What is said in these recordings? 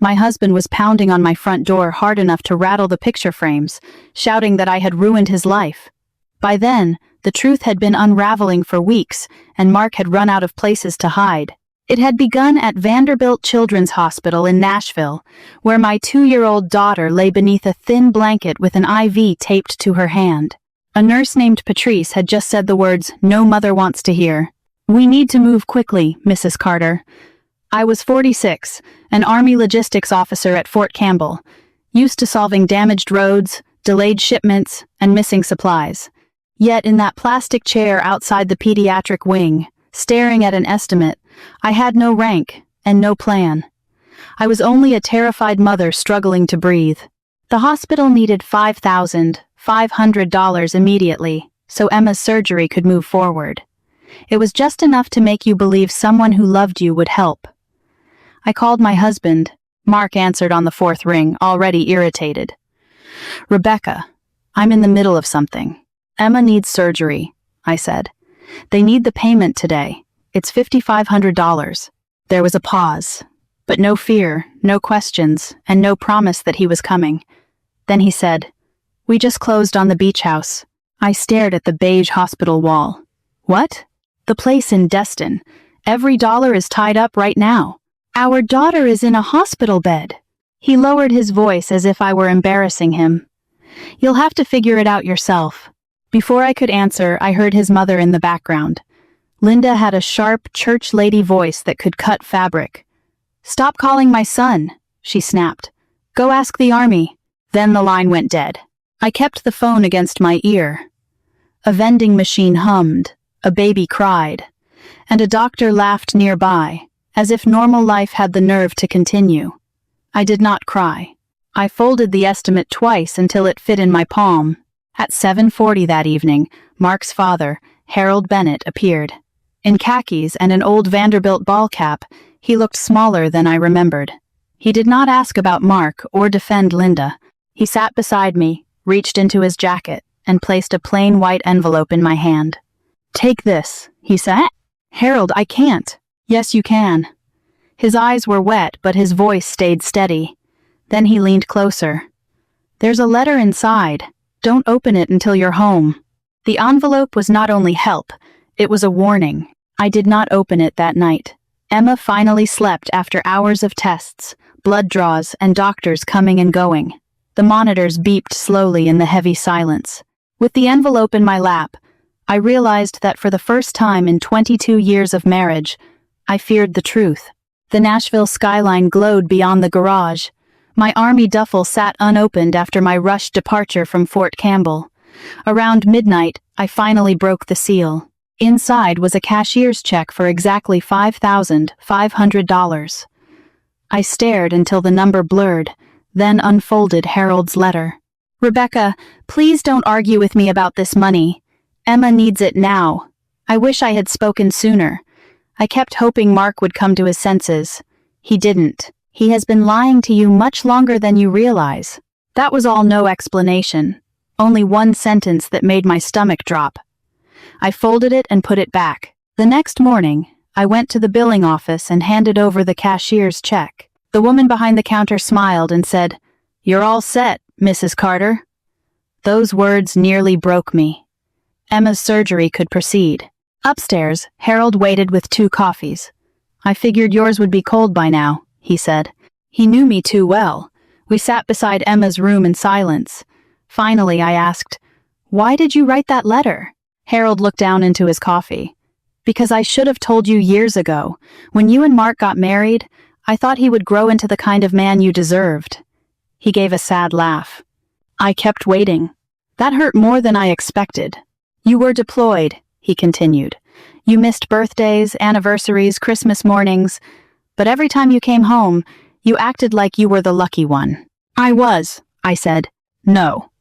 My husband was pounding on my front door hard enough to rattle the picture frames, shouting that I had ruined his life. By then, the truth had been unraveling for weeks, and Mark had run out of places to hide. It had begun at Vanderbilt Children's Hospital in Nashville, where my 2-year-old daughter lay beneath a thin blanket with an IV taped to her hand. A nurse named Patrice had just said the words no mother wants to hear. "We need to move quickly, Mrs. Carter." I was 46, an Army logistics officer at Fort Campbell, used to solving damaged roads, delayed shipments, and missing supplies. Yet in that plastic chair outside the pediatric wing, staring at an estimate, I had no rank and no plan. I was only a terrified mother struggling to breathe. The hospital needed $5,500 immediately, so Emma's surgery could move forward. It was just enough to make you believe someone who loved you would help. I called my husband. Mark answered on the 4th ring, already irritated. "Rebecca, I'm in the middle of something. Emma needs surgery," I said. "They need the payment today. It's $5,500. There was a pause, but no fear, no questions, and no promise that he was coming. Then he said, "We just closed on the beach house." I stared at the beige hospital wall. "What?" "The place in Destin. Every dollar is tied up right now. Our daughter is in a hospital bed." He lowered his voice as if I were embarrassing him. "You'll have to figure it out yourself." Before I could answer, I heard his mother in the background. Linda had a sharp, church lady voice that could cut fabric. "Stop calling my son," she snapped. "Go ask the Army." Then the line went dead. I kept the phone against my ear. A vending machine hummed, a baby cried, and a doctor laughed nearby, as if normal life had the nerve to continue. I did not cry. I folded the estimate twice until it fit in my palm. At 7:40 that evening, Mark's father, Harold Bennett, appeared. In khakis and an old Vanderbilt ball cap, he looked smaller than I remembered. He did not ask about Mark or defend Linda. He sat beside me, reached into his jacket, and placed a plain white envelope in my hand. "Take this," he said. "Harold, I can't." "Yes, you can." His eyes were wet, but his voice stayed steady. Then he leaned closer. "There's a letter inside. Don't open it until you're home." The envelope was not only help, it was a warning. I did not open it that night. Emma finally slept after hours of tests, blood draws, and doctors coming and going. The monitors beeped slowly in the heavy silence. With the envelope in my lap, I realized that for the first time in 22 years of marriage, I feared the truth. The Nashville skyline glowed beyond the garage. My Army duffel sat unopened after my rushed departure from Fort Campbell. Around midnight, I finally broke the seal. Inside was a cashier's check for exactly $5,500. I stared until the number blurred, then unfolded Harold's letter. "Rebecca, please don't argue with me about this money. Emma needs it now. I wish I had spoken sooner. I kept hoping Mark would come to his senses. He didn't. He has been lying to you much longer than you realize." That was all no explanation. Only one sentence that made my stomach drop. I folded it and put it back. The next morning, I went to the billing office and handed over the cashier's check. The woman behind the counter smiled and said, "You're all set, Mrs. Carter." Those words nearly broke me. Emma's surgery could proceed. Upstairs, Harold waited with 2 coffees. "I figured yours would be cold by now," he said. He knew me too well. We sat beside Emma's room in silence. Finally, I asked, "Why did you write that letter?" Harold looked down into his coffee. "Because I should have told you years ago. When you and Mark got married, I thought he would grow into the kind of man you deserved." He gave a sad laugh. I kept waiting. That hurt more than I expected. "You were deployed," he continued. "You missed birthdays, anniversaries, Christmas mornings, but every time you came home, you acted like you were the lucky one." "I was," I said. "No."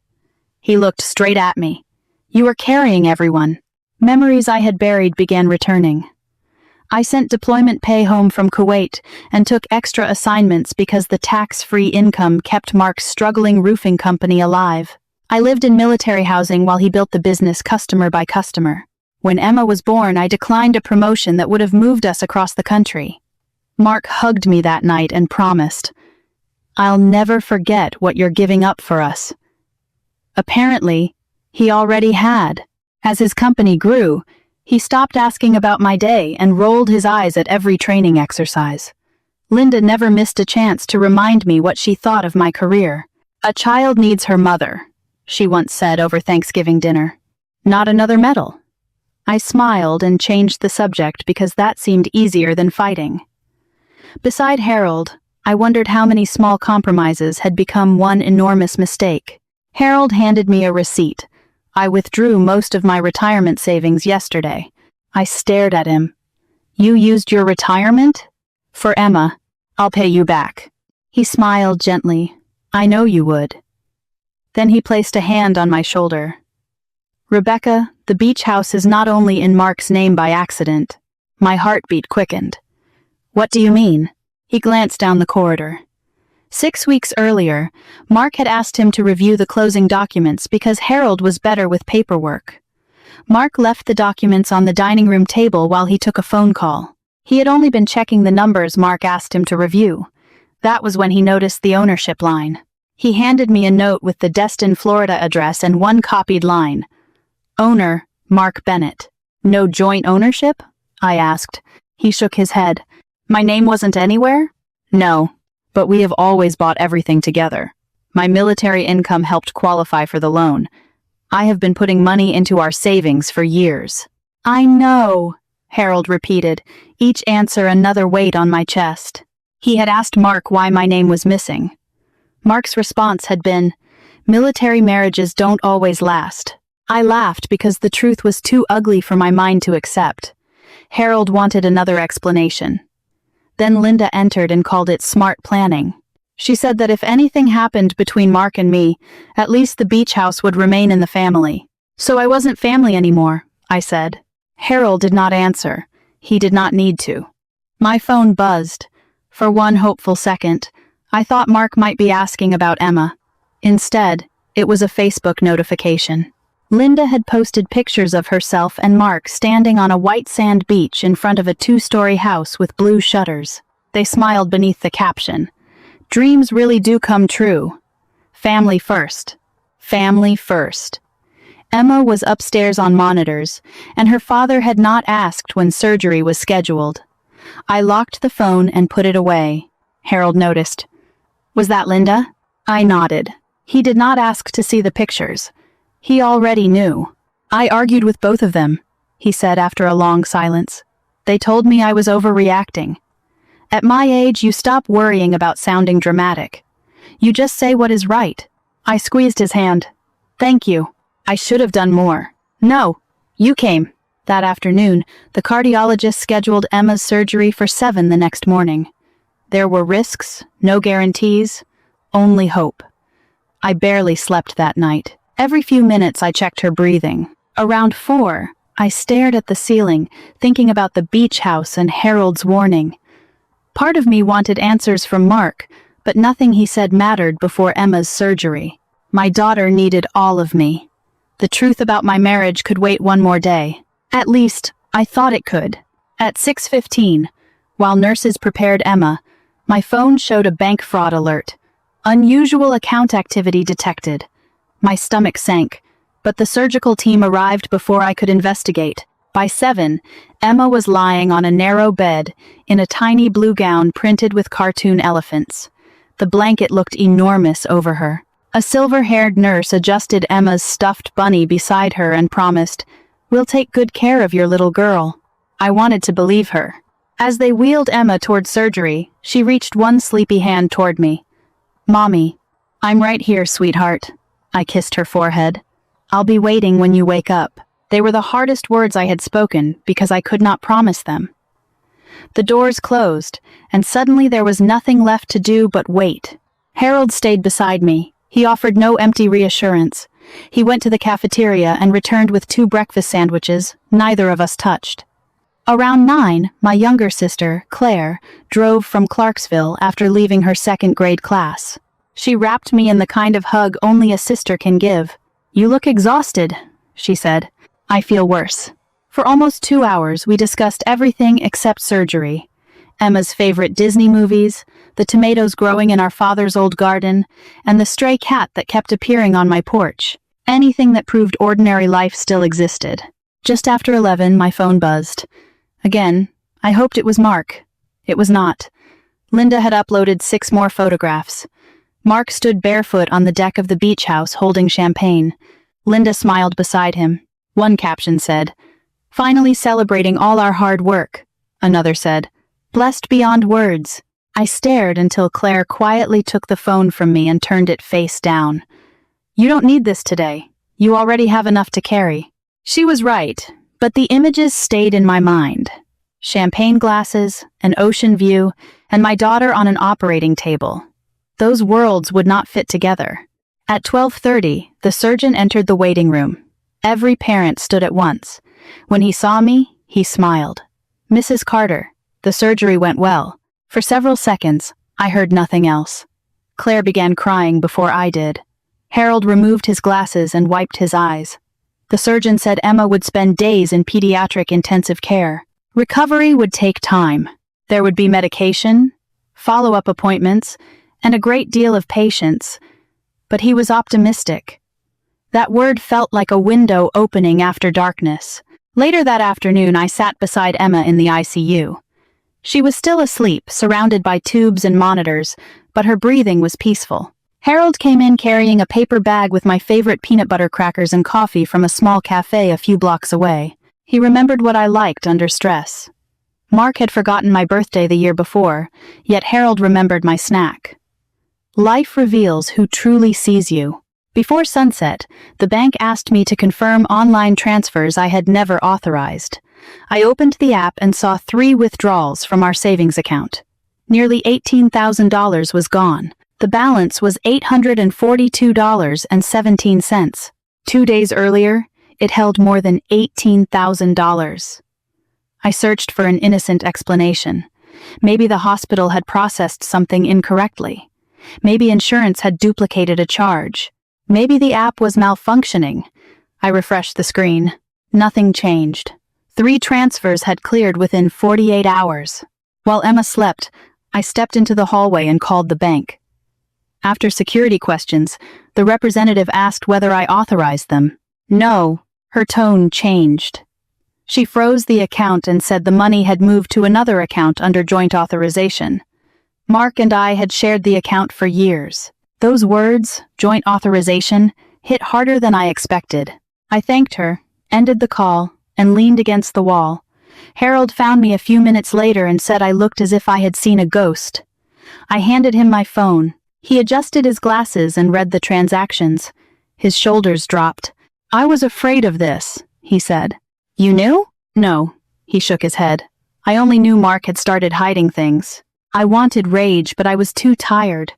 He looked straight at me. "You were carrying everyone." Memories I had buried began returning. I sent deployment pay home from Kuwait and took extra assignments because the tax-free income kept Mark's struggling roofing company alive. I lived in military housing while he built the business customer by customer. When Emma was born, I declined a promotion that would have moved us across the country. Mark hugged me that night and promised, I'll never forget what you're giving up for us." Apparently, he already had. As his company grew, he stopped asking about my day and rolled his eyes at every training exercise. Linda never missed a chance to remind me what she thought of my career. "A child needs her mother," she once said over Thanksgiving dinner. "Not another medal." I smiled and changed the subject because that seemed easier than fighting. Beside Harold, I wondered how many small compromises had become one enormous mistake. Harold handed me a receipt. I withdrew most of my retirement savings yesterday. I stared at him. "You used your retirement?" "For Emma. I'll pay you back." He smiled gently. "I know you would." Then he placed a hand on my shoulder. "Rebecca, the beach house is not only in Mark's name by accident." My heartbeat quickened. "What do you mean?" He glanced down the corridor. 6 weeks earlier, Mark had asked him to review the closing documents because Harold was better with paperwork. Mark left the documents on the dining room table while he took a phone call. He had only been checking the numbers Mark asked him to review. That was when he noticed the ownership line. He handed me a note with the Destin, Florida address and one copied line. "Owner, Mark Bennett." "No joint ownership?" I asked. He shook his head. "My name wasn't anywhere?" "No, but we have always bought everything together. My military income helped qualify for the loan. I have been putting money into our savings for years." "I know," Harold repeated, each answer another weight on my chest. He had asked Mark why my name was missing. Mark's response had been, "Military marriages don't always last." I laughed because the truth was too ugly for my mind to accept. Harold wanted another explanation. Then Linda entered and called it smart planning. She said that if anything happened between Mark and me, at least the beach house would remain in the family. "So I wasn't family anymore," I said. Harold did not answer. He did not need to. My phone buzzed. For one hopeful second, I thought Mark might be asking about Emma. Instead, it was a Facebook notification. Linda had posted pictures of herself and Mark standing on a white sand beach in front of a 2-story house with blue shutters. They smiled beneath the caption. "Dreams really do come true. Family first. Family first." Emma was upstairs on monitors, and her father had not asked when surgery was scheduled. I locked the phone and put it away. Harold noticed. "Was that Linda?" I nodded. He did not ask to see the pictures. He already knew. "I argued with both of them," he said after a long silence. "They told me I was overreacting. At my age, you stop worrying about sounding dramatic. You just say what is right." I squeezed his hand. "Thank you. I should have done more." "No, you came." That afternoon, the cardiologist scheduled Emma's surgery for 7 the next morning. There were risks, no guarantees, only hope. I barely slept that night. Every few minutes I checked her breathing. Around 4, I stared at the ceiling, thinking about the beach house and Harold's warning. Part of me wanted answers from Mark, but nothing he said mattered before Emma's surgery. My daughter needed all of me. The truth about my marriage could wait one more day. At least, I thought it could. At 6:15, while nurses prepared Emma, my phone showed a bank fraud alert. Unusual account activity detected. My stomach sank, but the surgical team arrived before I could investigate. By 7, Emma was lying on a narrow bed in a tiny blue gown printed with cartoon elephants. The blanket looked enormous over her. A silver-haired nurse adjusted Emma's stuffed bunny beside her and promised, "We'll take good care of your little girl." I wanted to believe her. As they wheeled Emma toward surgery, she reached one sleepy hand toward me. "Mommy, I'm right here, sweetheart." I kissed her forehead. "I'll be waiting when you wake up." They were the hardest words I had spoken because I could not promise them. The doors closed, and suddenly there was nothing left to do but wait. Harold stayed beside me. He offered no empty reassurance. He went to the cafeteria and returned with 2 breakfast sandwiches. Neither of us touched. Around 9, my younger sister, Claire, drove from Clarksville after leaving her 2nd grade class. She wrapped me in the kind of hug only a sister can give. "You look exhausted," she said. "I feel worse." For almost 2 hours, we discussed everything except surgery. Emma's favorite Disney movies, the tomatoes growing in our father's old garden, and the stray cat that kept appearing on my porch. Anything that proved ordinary life still existed. Just after 11, my phone buzzed. Again, I hoped it was Mark. It was not. Linda had uploaded 6 more photographs. Mark stood barefoot on the deck of the beach house holding champagne. Linda smiled beside him. One caption said, "Finally celebrating all our hard work." Another said, "Blessed beyond words." I stared until Claire quietly took the phone from me and turned it face down. "You don't need this today. You already have enough to carry." She was right, but the images stayed in my mind. Champagne glasses, an ocean view, and my daughter on an operating table. Those worlds would not fit together. At 12:30, the surgeon entered the waiting room. Every parent stood at once. When he saw me, he smiled. "Mrs. Carter, the surgery went well." For several seconds, I heard nothing else. Claire began crying before I did. Harold removed his glasses and wiped his eyes. The surgeon said Emma would spend days in pediatric intensive care. Recovery would take time. There would be medication, follow-up appointments, and a great deal of patience. But he was optimistic. That word felt like a window opening after darkness. Later that afternoon, I sat beside Emma in the ICU. She was still asleep, surrounded by tubes and monitors, but her breathing was peaceful. Harold came in carrying a paper bag with my favorite peanut butter crackers and coffee from a small cafe a few blocks away. He remembered what I liked under stress. Mark had forgotten my birthday the year before, yet Harold remembered my snack. Life reveals who truly sees you. Before sunset, the bank asked me to confirm online transfers I had never authorized. I opened the app and saw 3 withdrawals from our savings account. Nearly $18,000 was gone. The balance was $842.17. 2 days earlier, it held more than $18,000. I searched for an innocent explanation. Maybe the hospital had processed something incorrectly. Maybe insurance had duplicated a charge. Maybe the app was malfunctioning. I refreshed the screen. Nothing changed. 3 transfers had cleared within 48 hours. While Emma slept, I stepped into the hallway and called the bank. After security questions, the representative asked whether I authorized them. No, her tone changed. She froze the account and said the money had moved to another account under joint authorization. Mark and I had shared the account for years. Those words, joint authorization, hit harder than I expected. I thanked her, ended the call, and leaned against the wall. Harold found me a few minutes later and said I looked as if I had seen a ghost. I handed him my phone. He adjusted his glasses and read the transactions. His shoulders dropped. "I was afraid of this," he said. "You knew?" "No," he shook his head. "I only knew Mark had started hiding things." I wanted rage, but I was too tired.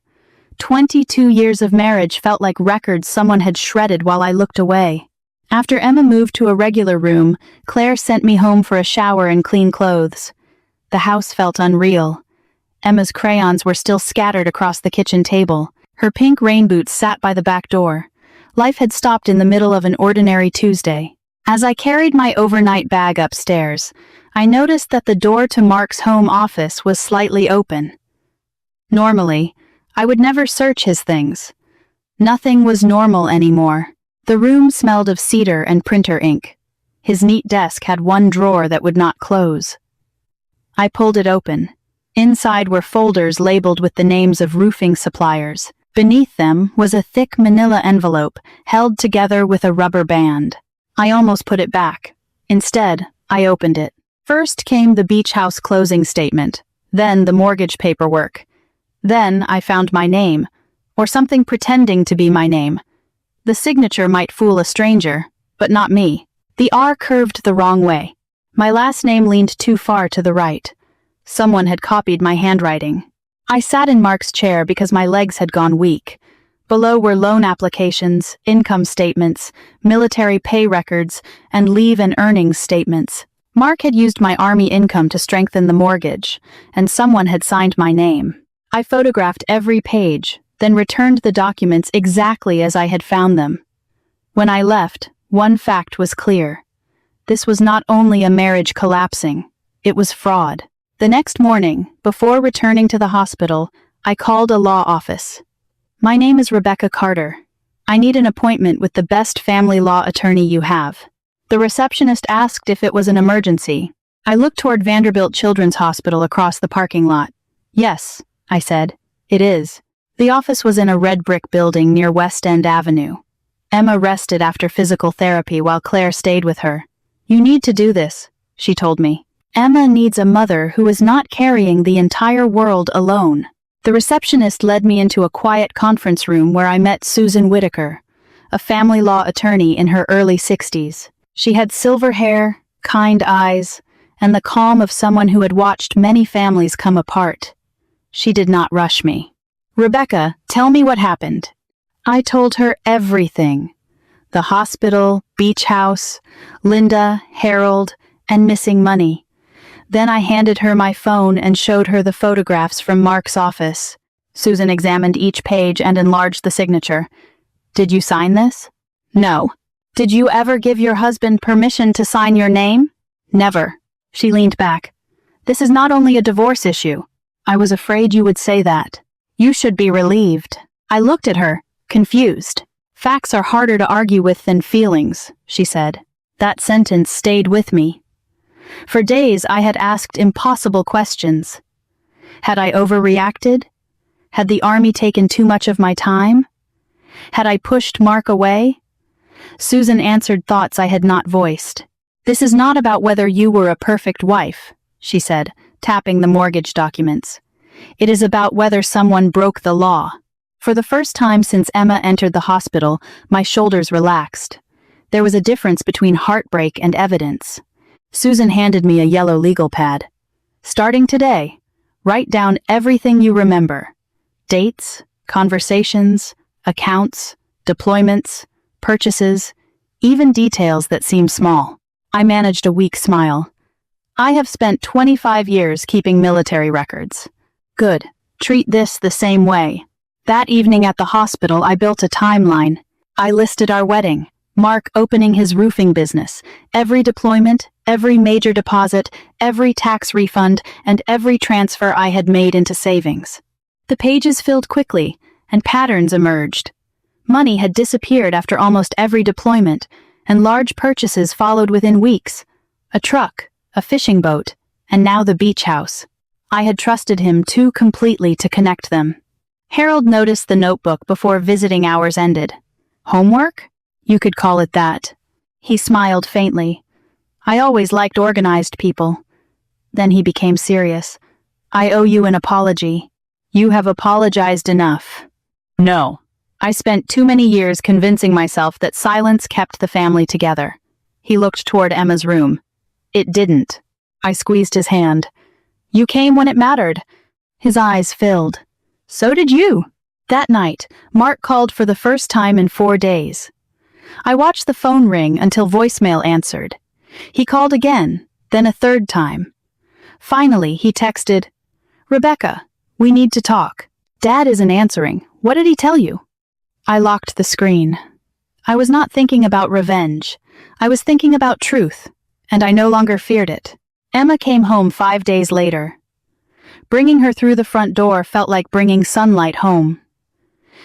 22 years of marriage felt like records someone had shredded while I looked away. After Emma moved to a regular room, Claire sent me home for a shower and clean clothes. The house felt unreal. Emma's crayons were still scattered across the kitchen table. Her pink rain boots sat by the back door. Life had stopped in the middle of an ordinary Tuesday. As I carried my overnight bag upstairs, I noticed that the door to Mark's home office was slightly open. Normally, I would never search his things. Nothing was normal anymore. The room smelled of cedar and printer ink. His neat desk had one drawer that would not close. I pulled it open. Inside were folders labeled with the names of roofing suppliers. Beneath them was a thick manila envelope held together with a rubber band. I almost put it back. Instead, I opened it. First came the beach house closing statement, then the mortgage paperwork. Then I found my name, or something pretending to be my name. The signature might fool a stranger, but not me. The R curved the wrong way. My last name leaned too far to the right. Someone had copied my handwriting. I sat in Mark's chair because my legs had gone weak. Below were loan applications, income statements, military pay records, and leave and earnings statements. Mark had used my army income to strengthen the mortgage, and someone had signed my name. I photographed every page, then returned the documents exactly as I had found them. When I left, one fact was clear. This was not only a marriage collapsing, it was fraud. The next morning, before returning to the hospital, I called a law office. My name is Rebecca Carter. I need an appointment with the best family law attorney you have. The receptionist asked if it was an emergency. I looked toward Vanderbilt Children's Hospital across the parking lot. Yes, I said. It is. The office was in a red brick building near West End Avenue. Emma rested after physical therapy while Claire stayed with her. You need to do this, she told me. Emma needs a mother who is not carrying the entire world alone. The receptionist led me into a quiet conference room where I met Susan Whitaker, a family law attorney in her early 60s. She had silver hair, kind eyes, and the calm of someone who had watched many families come apart. She did not rush me. Rebecca, tell me what happened. I told her everything. The hospital, beach house, Linda, Harold, and missing money. Then I handed her my phone and showed her the photographs from Mark's office. Susan examined each page and enlarged the signature. Did you sign this? No. Did you ever give your husband permission to sign your name? Never. She leaned back. This is not only a divorce issue. I was afraid you would say that. You should be relieved. I looked at her, confused. Facts are harder to argue with than feelings, she said. That sentence stayed with me. For days I had asked impossible questions. Had I overreacted? Had the army taken too much of my time? Had I pushed Mark away? Susan answered thoughts I had not voiced. This is not about whether you were a perfect wife, she said, tapping the mortgage documents. It is about whether someone broke the law. For the first time since Emma entered the hospital, my shoulders relaxed. There was a difference between heartbreak and evidence. Susan handed me a yellow legal pad. Starting today, write down everything you remember. Dates, conversations, accounts, deployments, purchases, even details that seem small. I managed a weak smile. I have spent 25 years keeping military records. Good. Treat this the same way. That evening at the hospital, I built a timeline. I listed our wedding, Mark opening his roofing business, every deployment, every major deposit, every tax refund, and every transfer I had made into savings. The pages filled quickly, and patterns emerged. Money had disappeared after almost every deployment, and large purchases followed within weeks. A truck, a fishing boat, and now the beach house. I had trusted him too completely to connect them. Harold noticed the notebook before visiting hours ended. Homework? You could call it that. He smiled faintly. I always liked organized people. Then he became serious. I owe you an apology. You have apologized enough. No. I spent too many years convincing myself that silence kept the family together. He looked toward Emma's room. It didn't. I squeezed his hand. You came when it mattered. His eyes filled. So did you. That night, Mark called for the first time in 4 days. I watched the phone ring until voicemail answered. He called again, then a third time. Finally, he texted, Rebecca, we need to talk. Dad isn't answering. What did he tell you? I locked the screen. I was not thinking about revenge. I was thinking about truth, and I no longer feared it. Emma came home 5 days later. Bringing her through the front door felt like bringing sunlight home.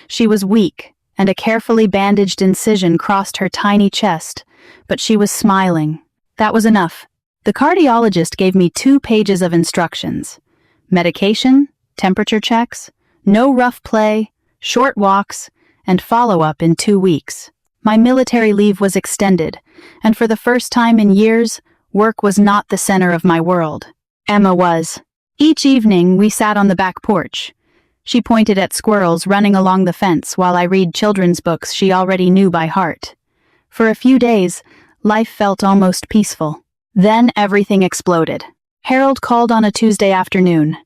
She was weak, and a carefully bandaged incision crossed her tiny chest, but she was smiling. That was enough. The cardiologist gave me 2 pages of instructions. Medication, temperature checks, no rough play, short walks, and follow-up in 2 weeks. My military leave was extended, and for the first time in years, work was not the center of my world. Emma was. Each evening, we sat on the back porch. She pointed at squirrels running along the fence while I read children's books she already knew by heart. For a few days, life felt almost peaceful. Then everything exploded. Harold called on a Tuesday afternoon.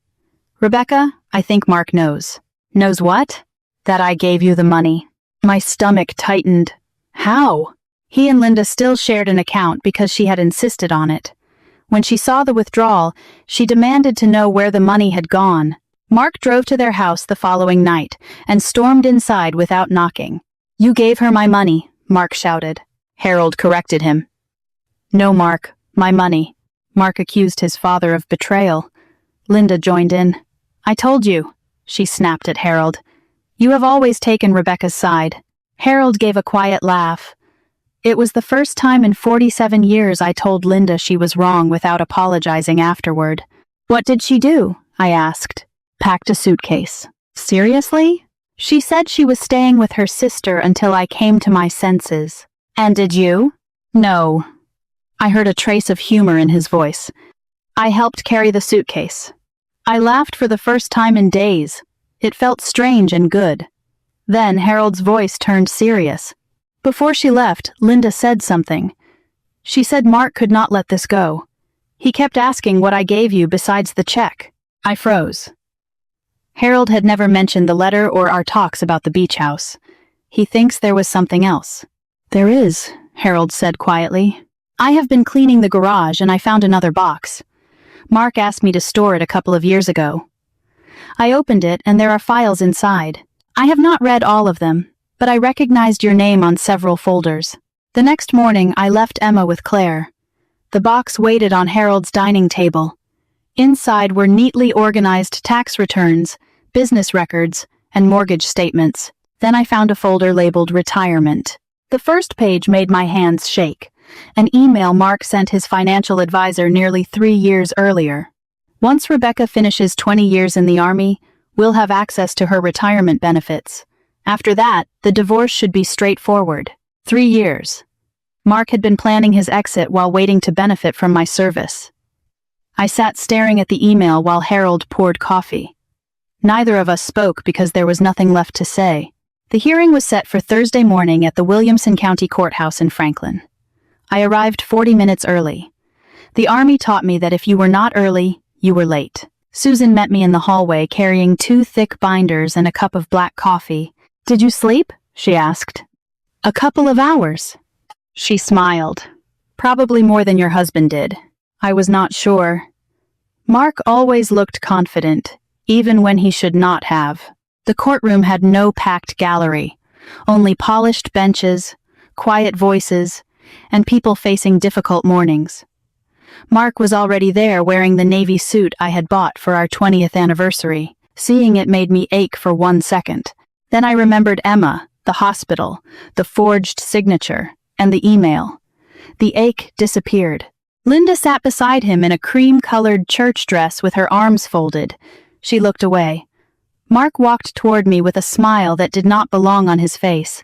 Rebecca, I think Mark knows. Knows what? That I gave you the money. My stomach tightened. How? He and Linda still shared an account because she had insisted on it. When she saw the withdrawal, she demanded to know where the money had gone. Mark drove to their house the following night and stormed inside without knocking. You gave her my money, Mark shouted. Harold corrected him. No, Mark, my money. Mark accused his father of betrayal. Linda joined in. I told you. she snapped at Harold. "You have always taken Rebecca's side." Harold gave a quiet laugh. "It was the first time in 47 years I told Linda she was wrong without apologizing afterward." "What did she do?" I asked. "Packed a suitcase." "Seriously?" "She said she was staying with her sister until I came to my senses." "And did you?" "No." I heard a trace of humor in his voice. "I helped carry the suitcase." I laughed for the first time in days. It felt strange and good. Then Harold's voice turned serious. Before she left, Linda said something. She said Mark could not let this go. He kept asking what I gave you besides the check. I froze. Harold had never mentioned the letter or our talks about the beach house. He thinks there was something else. "There is," Harold said quietly. "I have been cleaning the garage and I found another box. Mark asked me to store it a couple of years ago. I opened it and there are files inside. I have not read all of them, but I recognized your name on several folders." The next morning, I left Emma with Claire. The box waited on Harold's dining table. Inside were neatly organized tax returns, business records, and mortgage statements. Then I found a folder labeled Retirement. The first page made my hands shake. An email Mark sent his financial advisor nearly 3 years earlier. "Once Rebecca finishes 20 years in the Army, we'll have access to her retirement benefits. After that, the divorce should be straightforward. 3 years. Mark had been planning his exit while waiting to benefit from my service." I sat staring at the email while Harold poured coffee. Neither of us spoke because there was nothing left to say. The hearing was set for Thursday morning at the Williamson County Courthouse in Franklin. I arrived 40 minutes early. The Army taught me that if you were not early, you were late. Susan met me in the hallway carrying 2 thick binders and a cup of black coffee. "Did you sleep?" she asked. "A couple of hours." She smiled. "Probably more than your husband did." I was not sure. Mark always looked confident, even when he should not have. The courtroom had no packed gallery, only polished benches, quiet voices, and people facing difficult mornings. Mark was already there wearing the navy suit I had bought for our 20th anniversary. Seeing it made me ache for 1 second. Then I remembered Emma, the hospital, the forged signature, and the email. The ache disappeared. Linda sat beside him in a cream-colored church dress with her arms folded. She looked away. Mark walked toward me with a smile that did not belong on his face.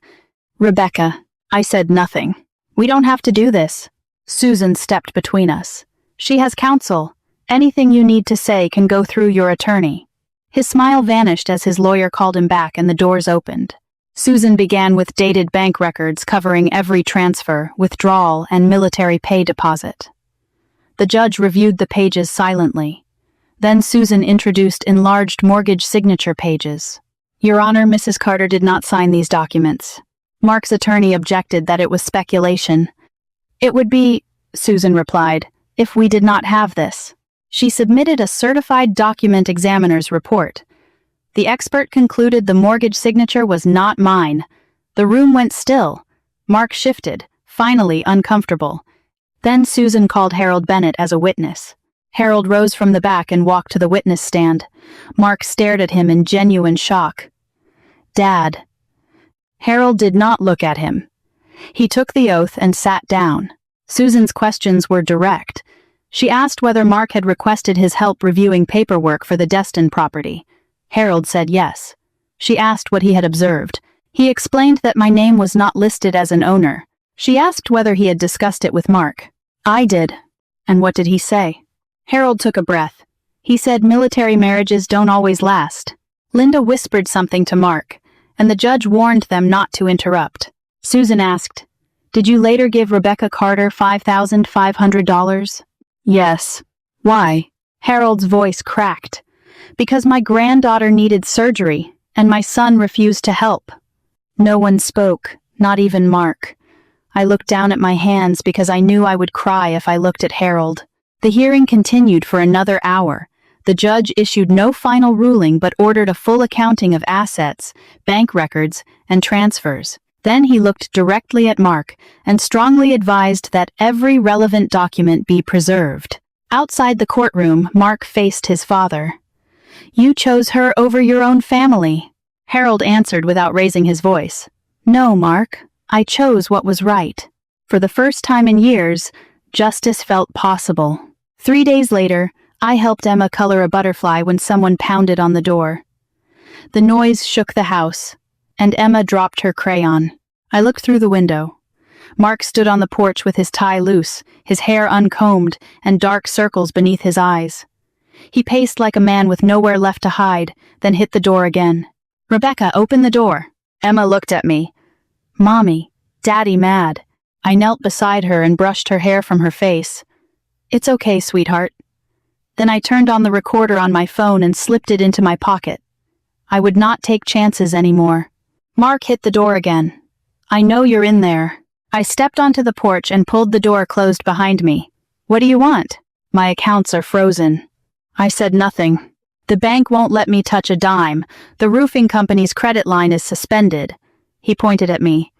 "Rebecca." I said nothing. "We don't have to do this." Susan stepped between us. "She has counsel. Anything you need to say can go through your attorney." His smile vanished as his lawyer called him back and the doors opened. Susan began with dated bank records covering every transfer, withdrawal, and military pay deposit. The judge reviewed the pages silently. Then Susan introduced enlarged mortgage signature pages. "Your Honor, Mrs. Carter did not sign these documents." Mark's attorney objected that it was speculation. "It would be," Susan replied, "if we did not have this." She submitted a certified document examiner's report. The expert concluded the mortgage signature was not mine. The room went still. Mark shifted, finally uncomfortable. Then Susan called Harold Bennett as a witness. Harold rose from the back and walked to the witness stand. Mark stared at him in genuine shock. "Dad." Harold did not look at him. He took the oath and sat down. Susan's questions were direct. She asked whether Mark had requested his help reviewing paperwork for the Destin property. Harold said yes. She asked what he had observed. He explained that my name was not listed as an owner. She asked whether he had discussed it with Mark. "I did." "And what did he say?" Harold took a breath. He said military marriages don't always last. Linda whispered something to Mark, and the judge warned them not to interrupt. Susan asked, "Did you later give Rebecca Carter $5,500? "Yes." "Why?" Harold's voice cracked. "Because my granddaughter needed surgery, and my son refused to help." No one spoke, not even Mark. I looked down at my hands because I knew I would cry if I looked at Harold. The hearing continued for another hour. The judge issued no final ruling but ordered a full accounting of assets, bank records, and transfers. Then he looked directly at Mark and strongly advised that every relevant document be preserved. Outside the courtroom, Mark faced his father. You chose her over your own family. Harold answered without raising his voice. No, Mark. I chose what was right. For the first time in years, justice felt possible. 3 days later, I helped Emma color a butterfly when someone pounded on the door. The noise shook the house, and Emma dropped her crayon. I looked through the window. Mark stood on the porch with his tie loose, his hair uncombed, and dark circles beneath his eyes. He paced like a man with nowhere left to hide, then hit the door again. Rebecca, open the door. Emma looked at me. Mommy, Daddy mad. I knelt beside her and brushed her hair from her face. It's okay, sweetheart. Then I turned on the recorder on my phone and slipped it into my pocket. I would not take chances anymore. Mark hit the door again. I know you're in there. I stepped onto the porch and pulled the door closed behind me. What do you want? My accounts are frozen. I said nothing. The bank won't let me touch a dime. The roofing company's credit line is suspended. He pointed at me.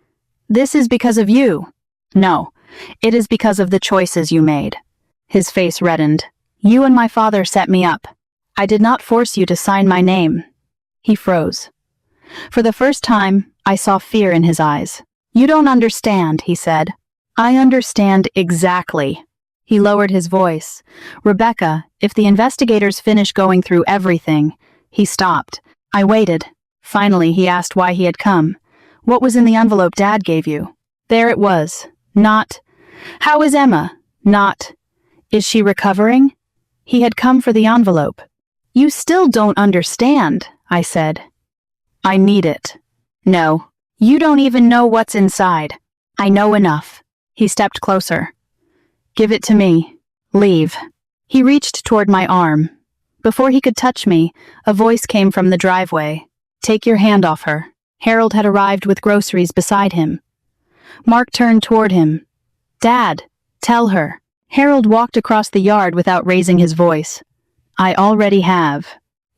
This is because of you. No, it is because of the choices you made. His face reddened. You and my father set me up. I did not force you to sign my name. He froze. For the first time, I saw fear in his eyes. You don't understand, he said. I understand exactly. He lowered his voice. Rebecca, if the investigators finish going through everything. He stopped. I waited. Finally, he asked why he had come. What was in the envelope Dad gave you? There it was. Not, how is Emma? Not, is she recovering? He had come for the envelope. You still don't understand, I said. I need it. No, you don't even know what's inside. I know enough. He stepped closer. Give it to me. Leave. He reached toward my arm. Before he could touch me, a voice came from the driveway. Take your hand off her. Harold had arrived with groceries beside him. Mark turned toward him. Dad, tell her. Harold walked across the yard without raising his voice. I already have.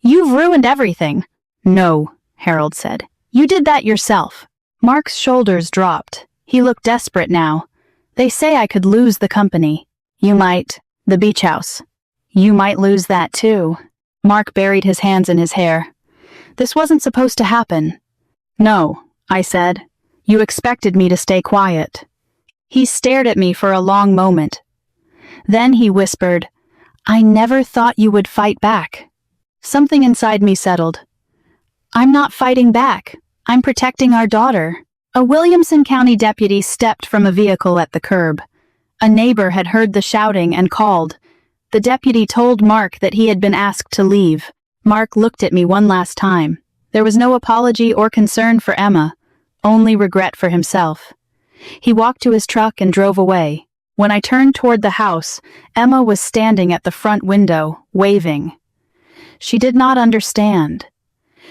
You've ruined everything. No, Harold said. You did that yourself. Mark's shoulders dropped. He looked desperate now. They say I could lose the company. You might. The beach house. You might lose that too. Mark buried his hands in his hair. This wasn't supposed to happen. No, I said. You expected me to stay quiet. He stared at me for a long moment. Then he whispered, I never thought you would fight back. Something inside me settled. I'm not fighting back. I'm protecting our daughter. A Williamson County deputy stepped from a vehicle at the curb. A neighbor had heard the shouting and called. The deputy told Mark that he had been asked to leave. Mark looked at me one last time. There was no apology or concern for Emma, only regret for himself. He walked to his truck and drove away. When I turned toward the house, Emma was standing at the front window, waving. She did not understand.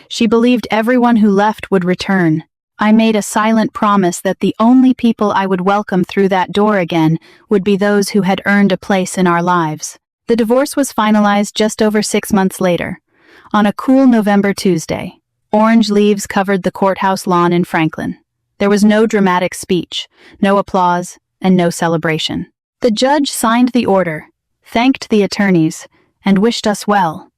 She believed everyone who left would return. I made a silent promise that the only people I would welcome through that door again would be those who had earned a place in our lives. The divorce was finalized just over 6 months later, on a cool November Tuesday. Orange leaves covered the courthouse lawn in Franklin. There was no dramatic speech, no applause, and no celebration. The judge signed the order, thanked the attorneys, and wished us well.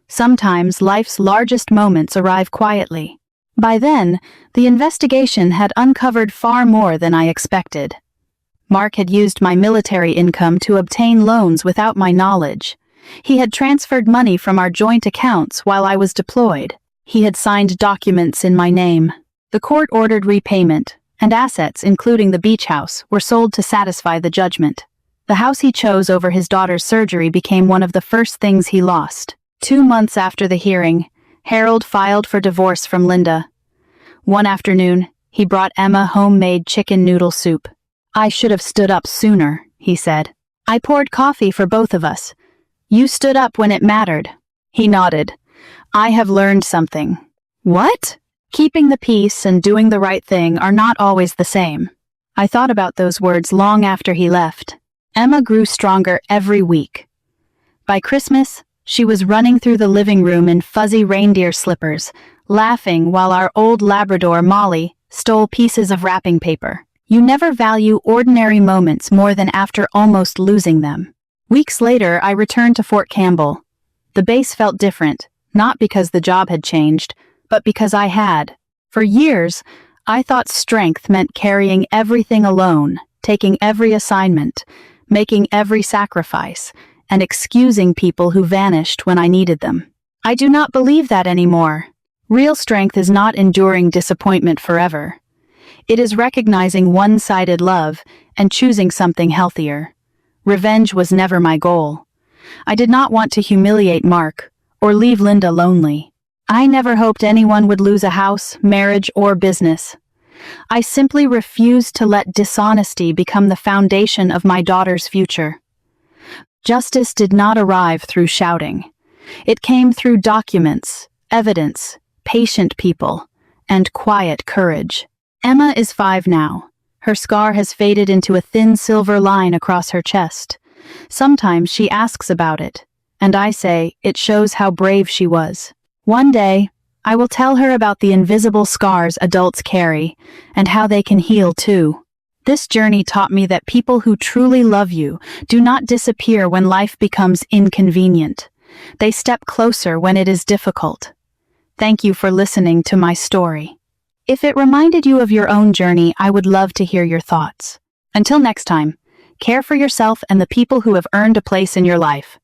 Sometimes life's largest moments arrive quietly. By then, the investigation had uncovered far more than I expected. Mark had used my military income to obtain loans without my knowledge. He had transferred money from our joint accounts while I was deployed. He had signed documents in my name. The court ordered repayment, and assets, including the beach house, were sold to satisfy the judgment. The house he chose over his daughter's surgery became one of the first things he lost. 2 months after the hearing, Harold filed for divorce from Linda. One afternoon, he brought Emma homemade chicken noodle soup. I should have stood up sooner, he said. I poured coffee for both of us. You stood up when it mattered. He nodded. I have learned something. What? Keeping the peace and doing the right thing are not always the same. I thought about those words long after he left. Emma grew stronger every week. By Christmas, she was running through the living room in fuzzy reindeer slippers, laughing while our old Labrador, Molly, stole pieces of wrapping paper. You never value ordinary moments more than after almost losing them. Weeks later, I returned to Fort Campbell. The base felt different. Not because the job had changed, but because I had. For years, I thought strength meant carrying everything alone, taking every assignment, making every sacrifice, and excusing people who vanished when I needed them. I do not believe that anymore. Real strength is not enduring disappointment forever. It is recognizing one-sided love and choosing something healthier. Revenge was never my goal. I did not want to humiliate Mark or leave Linda lonely. I never hoped anyone would lose a house, marriage, or business. I simply refused to let dishonesty become the foundation of my daughter's future. Justice did not arrive through shouting. It came through documents, evidence, patient people, and quiet courage. Emma is 5 now. Her scar has faded into a thin silver line across her chest. Sometimes she asks about it, and I say it shows how brave she was. One day, I will tell her about the invisible scars adults carry and how they can heal too. This journey taught me that people who truly love you do not disappear when life becomes inconvenient. They step closer when it is difficult. Thank you for listening to my story. If it reminded you of your own journey, I would love to hear your thoughts. Until next time, care for yourself and the people who have earned a place in your life.